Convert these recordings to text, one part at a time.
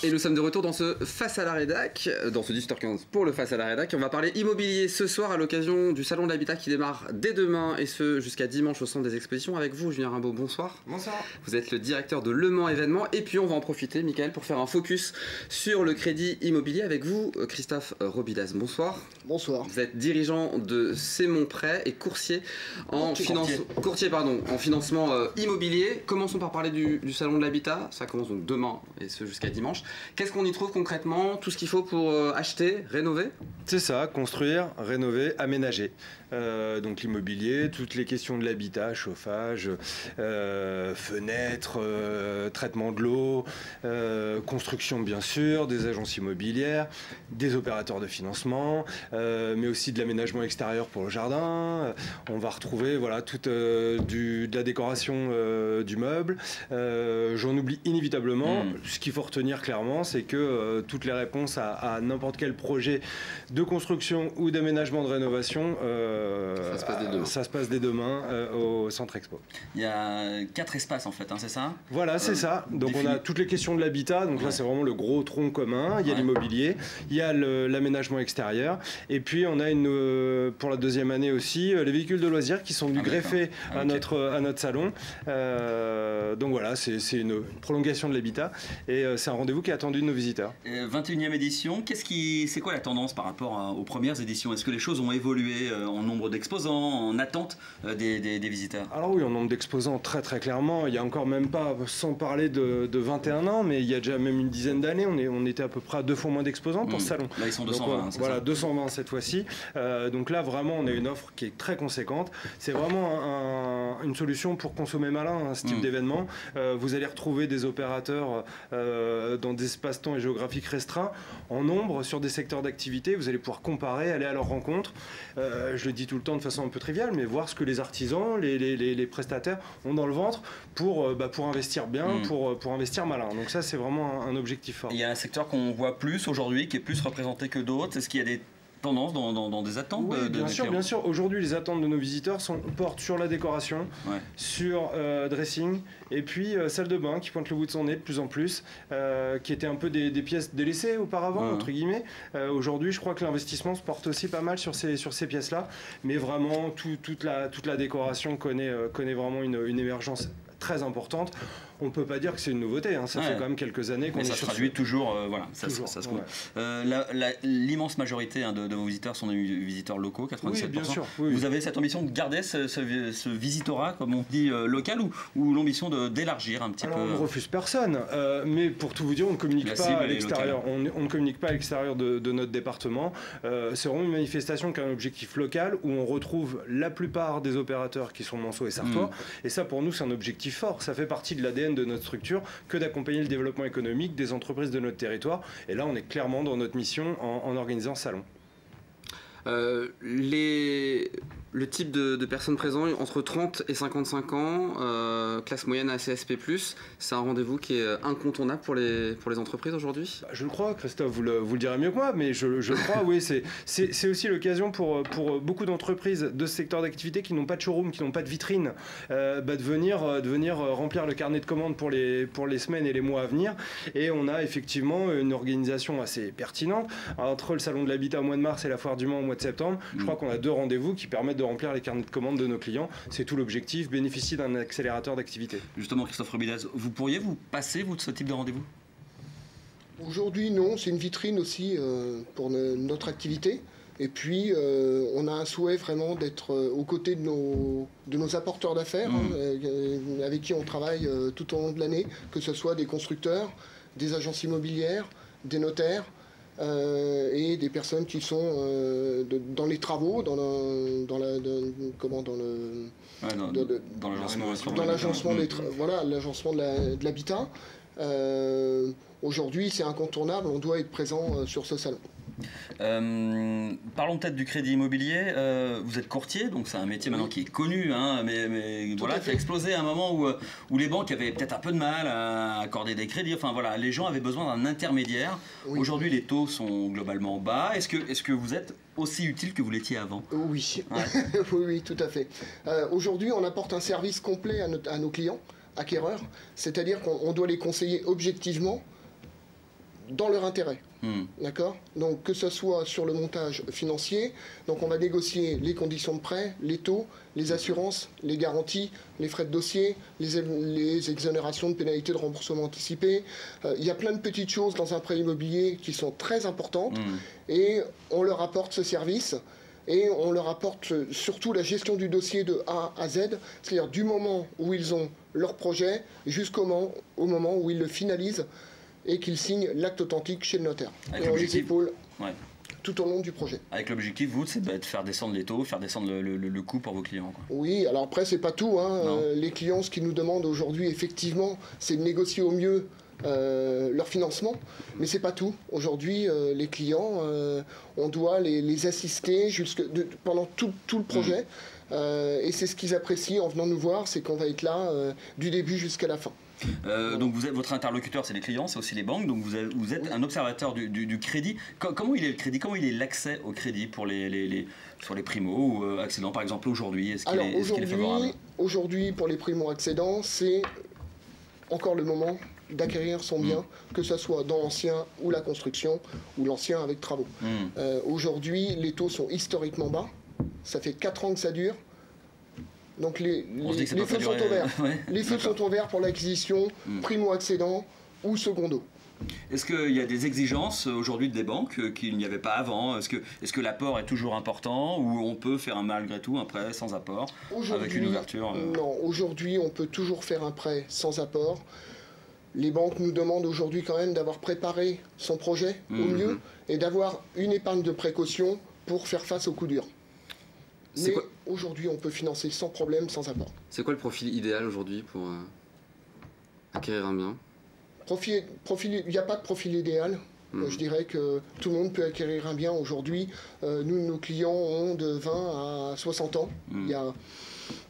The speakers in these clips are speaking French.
Et nous sommes de retour dans ce Face à la Rédac, dans ce 18h15 pour le Face à la Rédac. On va parler immobilier ce soir à l'occasion du Salon de l'Habitat qui démarre dès demain et ce jusqu'à dimanche au Centre des Expositions. Avec vous, Julien Rimbaud, bonsoir. Bonsoir. Vous êtes le directeur de Le Mans Événements et puis on va en profiter, Michael, pour faire un focus sur le crédit immobilier avec vous, Christophe Robidas. Bonsoir. Bonsoir. Vous êtes dirigeant de Sémon Prêt et courtier en financement immobilier. Commençons par parler du Salon de l'Habitat. Ça commence donc demain et ce jusqu'à dimanche. Qu'est-ce qu'on y trouve concrètement? Tout ce qu'il faut pour acheter, rénover? C'est ça, construire, rénover, aménager. Donc l'immobilier, toutes les questions de l'habitat, chauffage, fenêtres, traitement de l'eau, construction bien sûr, des agences immobilières, des opérateurs de financement, mais aussi de l'aménagement extérieur pour le jardin. On va retrouver voilà, toute de la décoration du meuble. J'en oublie inévitablement. Ce qu'il faut retenir clairement, c'est que toutes les réponses à n'importe quel projet de construction ou d'aménagement de rénovation, ça se passe dès demain au Centre Expo. Il y a 4 espaces en fait, hein, c'est ça? Voilà, c'est ça. Donc on a toutes les questions de l'habitat, donc là c'est vraiment le gros tronc commun. Il y a l'immobilier, il y a l'aménagement extérieur, et puis on a pour la deuxième année aussi les véhicules de loisirs qui sont venus greffer à notre salon. Donc voilà, c'est une prolongation de l'habitat et c'est un rendez-vous qui est attendu de nos visiteurs. 21e édition, c'est quoi la tendance par rapport aux premières éditions? Est-ce que les choses ont évolué en nombre d'exposants, en attente des visiteurs? Alors oui, en nombre d'exposants très très clairement, il y a encore même pas, sans parler de 21 ans, mais il y a déjà même une dizaine d'années, on était à peu près à 2 fois moins d'exposants pour ce salon. Là ils sont 220, c'est voilà, ça 220 cette fois-ci. Donc là vraiment on a une offre qui est très conséquente. C'est vraiment une solution pour consommer malin, ce type d'événement. Vous allez retrouver des opérateurs dans des espaces-temps et géographiques restreints, en nombre, sur des secteurs d'activité. Vous allez pouvoir comparer, aller à leur rencontre. Je le dis tout le temps de façon un peu triviale, mais voir ce que les artisans, les prestataires ont dans le ventre pour investir bien, pour investir malin. Donc ça, c'est vraiment un objectif fort. Il y a un secteur qu'on voit plus aujourd'hui, qui est plus représenté que d'autres. Est-ce qu'il y a des tendances dans des attentes? Oui, bien sûr. Aujourd'hui, les attentes de nos visiteurs portent sur la décoration, sur dressing, et puis salle de bain qui pointe le bout de son nez de plus en plus, qui étaient un peu des pièces délaissées auparavant, entre guillemets. Aujourd'hui, je crois que l'investissement se porte aussi pas mal sur ces pièces-là, mais vraiment, toute la décoration connaît vraiment une émergence très importante. On ne peut pas dire que c'est une nouveauté, hein. Ça fait quand même quelques années qu'on est ça se traduit toujours, voilà, ça se compte. L'immense majorité de vos visiteurs sont des visiteurs locaux, 97%. Oui, bien sûr. Vous avez cette ambition de garder ce visitorat, comme on dit, local, ou l'ambition d'élargir un petit peu? On ne refuse personne, mais pour tout vous dire, on ne communique pas à l'extérieur. On ne communique pas à l'extérieur de notre département. C'est vraiment une manifestation qui a un objectif local, où on retrouve la plupart des opérateurs qui sont manceaux et sartois. Et ça, pour nous, c'est un objectif fort. Ça fait partie de l'ADN de notre structure que d'accompagner le développement économique des entreprises de notre territoire. Et là, on est clairement dans notre mission en organisant ce salon. Le type de personnes présentes entre 30 et 55 ans, classe moyenne ACSP+, c'est un rendez-vous qui est incontournable pour les entreprises aujourd'hui? Je le crois, Christophe, vous le direz mieux que moi, mais je le crois, oui. C'est aussi l'occasion pour beaucoup d'entreprises de ce secteur d'activité qui n'ont pas de showroom, qui n'ont pas de vitrine, de venir remplir le carnet de commandes pour les semaines et les mois à venir. Et on a effectivement une organisation assez pertinente. Entre le Salon de l'Habitat au mois de mars et la Foire du Mans au mois de septembre, je crois qu'on a 2 rendez-vous qui permettent de remplir les carnets de commandes de nos clients. C'est tout l'objectif, bénéficier d'un accélérateur d'activité. Justement, Christophe Robidas, vous pourriez vous passer, vous, de ce type de rendez-vous? Aujourd'hui, non. C'est une vitrine aussi pour notre activité. Et puis, on a un souhait vraiment d'être aux côtés de nos apporteurs d'affaires, avec qui on travaille tout au long de l'année, que ce soit des constructeurs, des agences immobilières, des notaires, et des personnes qui sont dans les travaux, dans l'agencement de l'habitat. Aujourd'hui, c'est incontournable, on doit être présent sur ce salon. Parlons peut-être du crédit immobilier. Vous êtes courtier, donc c'est un métier maintenant qui est connu, hein, mais voilà, qui a explosé à un moment où les banques avaient peut-être un peu de mal à accorder des crédits. Enfin voilà, les gens avaient besoin d'un intermédiaire. Aujourd'hui, les taux sont globalement bas. Est-ce que vous êtes aussi utile que vous l'étiez avant? Oui, oui, tout à fait. Aujourd'hui, on apporte un service complet à nos clients acquéreurs, c'est-à-dire qu'on doit les conseiller objectivement dans leur intérêt. D'accord? Donc que ce soit sur le montage financier, donc on va négocier les conditions de prêt, les taux, les assurances, les garanties, les frais de dossier, les exonérations de pénalités de remboursement anticipé. Il y a plein de petites choses dans un prêt immobilier qui sont très importantes et on leur apporte ce service. Et on leur apporte surtout la gestion du dossier de A à Z, c'est-à-dire du moment où ils ont leur projet jusqu'au moment où ils le finalisent et qu'ils signent l'acte authentique chez le notaire. Avec et on les épaule tout au long du projet. Avec l'objectif, vous, c'est de faire descendre les taux, faire descendre le coût pour vos clients, quoi. Oui, alors après, c'est pas tout. Les clients, ce qu'ils nous demandent aujourd'hui, effectivement, c'est de négocier au mieux leur financement, mais c'est pas tout. Aujourd'hui, les clients, on doit les assister pendant tout le projet, et c'est ce qu'ils apprécient en venant nous voir, c'est qu'on va être là du début jusqu'à la fin. Donc votre interlocuteur, c'est les clients, c'est aussi les banques, donc vous êtes un observateur du crédit. Comment il est le crédit? Comment il est l'accès au crédit pour sur les primo ou accédants, par exemple, aujourd'hui? Est-ce qu'il est favorable? Aujourd'hui, pour les primo-accédants, c'est encore le moment d'acquérir son bien, que ce soit dans l'ancien ou la construction, ou l'ancien avec travaux. Aujourd'hui, les taux sont historiquement bas. Ça fait 4 ans que ça dure. Donc les feux sont ouverts. Les feux sont ouverts pour l'acquisition primo-accédant ou secondo. Est-ce qu'il y a des exigences aujourd'hui des banques qu'il n'y avait pas avant? Est-ce que l'apport est toujours important ou on peut faire malgré tout un prêt sans apport avec une ouverture Non, aujourd'hui on peut toujours faire un prêt sans apport. Les banques nous demandent aujourd'hui quand même d'avoir préparé son projet au mieux et d'avoir une épargne de précaution pour faire face aux coups durs. Mais aujourd'hui, on peut financer sans problème, sans apport. C'est quoi le profil idéal aujourd'hui pour acquérir un bien? Il n'y a pas de profil idéal. Je dirais que tout le monde peut acquérir un bien aujourd'hui. Nous, nos clients ont de 20 à 60 ans.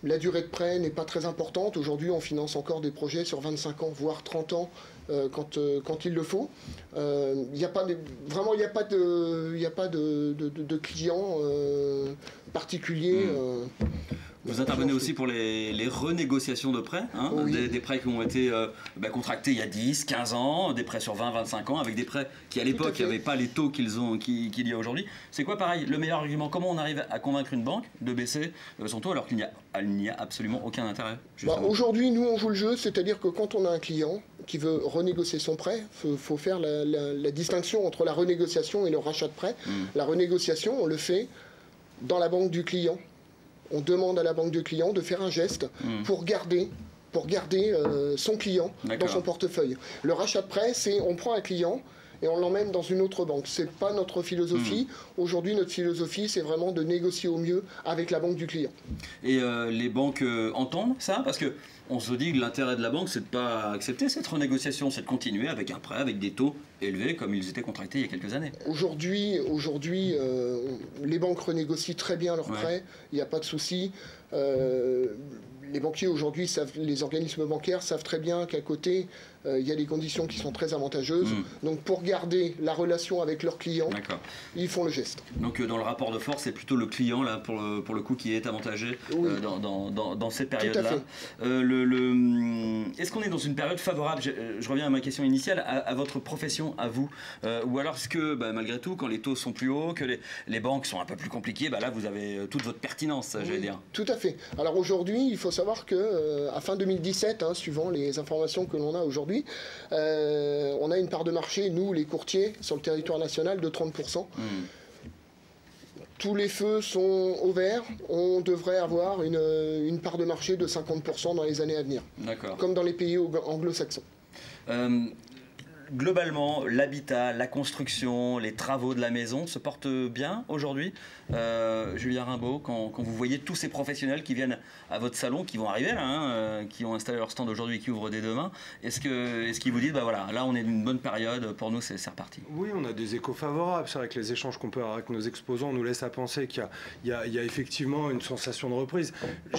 La durée de prêt n'est pas très importante. Aujourd'hui, on finance encore des projets sur 25 ans, voire 30 ans quand il le faut. Il n'y a pas de clients particuliers. Vous intervenez aussi pour les renégociations de prêts, des prêts qui ont été contractés il y a 10, 15 ans, des prêts sur 20, 25 ans, avec des prêts qui à l'époque n'avaient pas les taux qu'il y a aujourd'hui. C'est quoi pareil, le meilleur argument? Comment on arrive à convaincre une banque de baisser son taux alors qu'il n'y a absolument aucun intérêt? Aujourd'hui, nous on joue le jeu, c'est-à-dire que quand on a un client qui veut renégocier son prêt, il faut faire la distinction entre la renégociation et le rachat de prêt. La renégociation, on le fait dans la banque du client. On demande à la banque du client de faire un geste pour garder son client dans son portefeuille. Le rachat de prêt, c'est on prend un client et on l'emmène dans une autre banque. C'est pas notre philosophie. Aujourd'hui, notre philosophie, c'est vraiment de négocier au mieux avec la banque du client. Et les banques entendent ça? Parce que on se dit que l'intérêt de la banque, c'est de ne pas accepter cette renégociation, c'est de continuer avec un prêt, avec des taux élevés comme ils étaient contractés il y a quelques années. Aujourd'hui, les banques renégocient très bien leurs prêts, il n'y a pas de souci. Les banquiers aujourd'hui, les organismes bancaires savent très bien qu'à côté, il y a des conditions qui sont très avantageuses. Donc pour garder la relation avec leurs clients, ils font le geste. Donc dans le rapport de force, c'est plutôt le client là, pour le coup qui est avantagé dans cette période-là. Est-ce qu'on est dans une période favorable, je reviens à ma question initiale, à votre profession, à vous, ou alors est-ce que malgré tout, quand les taux sont plus hauts, que les banques sont un peu plus compliquées, là vous avez toute votre pertinence, j'allais dire. Tout à fait. Alors aujourd'hui, il faut savoir que à fin 2017, suivant les informations que l'on a aujourd'hui, on a une part de marché, nous les courtiers, sur le territoire national de 30%. Tous les feux sont au vert, on devrait avoir une part de marché de 50% dans les années à venir, comme dans les pays anglo-saxons. Globalement, l'habitat, la construction, les travaux de la maison se portent bien aujourd'hui. Julien Rimbaud, quand vous voyez tous ces professionnels qui viennent à votre salon, qui vont arriver là, qui ont installé leur stand aujourd'hui, qui ouvrent dès demain, est-ce qu'ils vous disent, voilà, là on est d'une bonne période, pour nous c'est reparti? Oui, on a des échos favorables. C'est vrai que les échanges qu'on peut avoir avec nos exposants nous laissent à penser qu'il y a effectivement une sensation de reprise.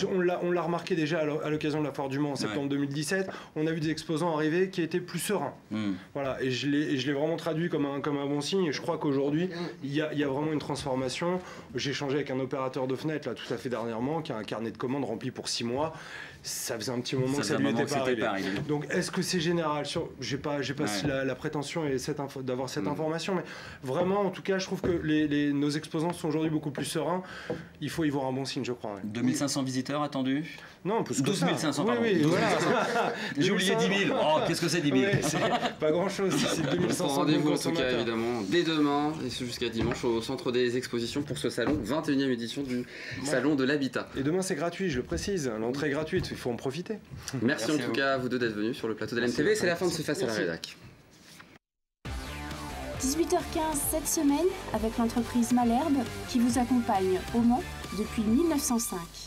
On l'a remarqué déjà à l'occasion de la Foire du Mans en septembre 2017. On a vu des exposants arriver qui étaient plus sereins. Voilà, et je l'ai vraiment traduit comme un bon signe. Et je crois qu'aujourd'hui, il y a vraiment une transformation. J'ai échangé avec un opérateur de fenêtres là, tout à fait dernièrement, qui a un carnet de commandes rempli pour 6 mois. ça faisait un petit moment que ça lui était pas arrivé. Donc est-ce que c'est général? J'ai pas la prétention et d'avoir cette information, mais vraiment, en tout cas, je trouve que nos exposants sont aujourd'hui beaucoup plus sereins. Il faut y voir un bon signe, je crois. Ouais. 2500 visiteurs attendus? Non, plus que 12 500, oui, pardon. Oui, 12 voilà. 500. J'ai oublié 10 000. Oh, qu'est-ce que c'est 10 000? Oui, c'est pas grand-chose, c'est 2500. Rendez-vous en tout cas, évidemment, dès demain et jusqu'à dimanche au Centre des Expositions pour ce salon, 21e édition du Salon de l'Habitat. Et demain, c'est gratuit, je le précise. L'entrée est gratuite, il faut en profiter. Merci en tout cas à vous deux d'être venus sur le plateau de LMTV. C'est la fin de ce Face à la Rédac. 18h15 cette semaine avec l'entreprise Malherbe qui vous accompagne au Mans depuis 1905.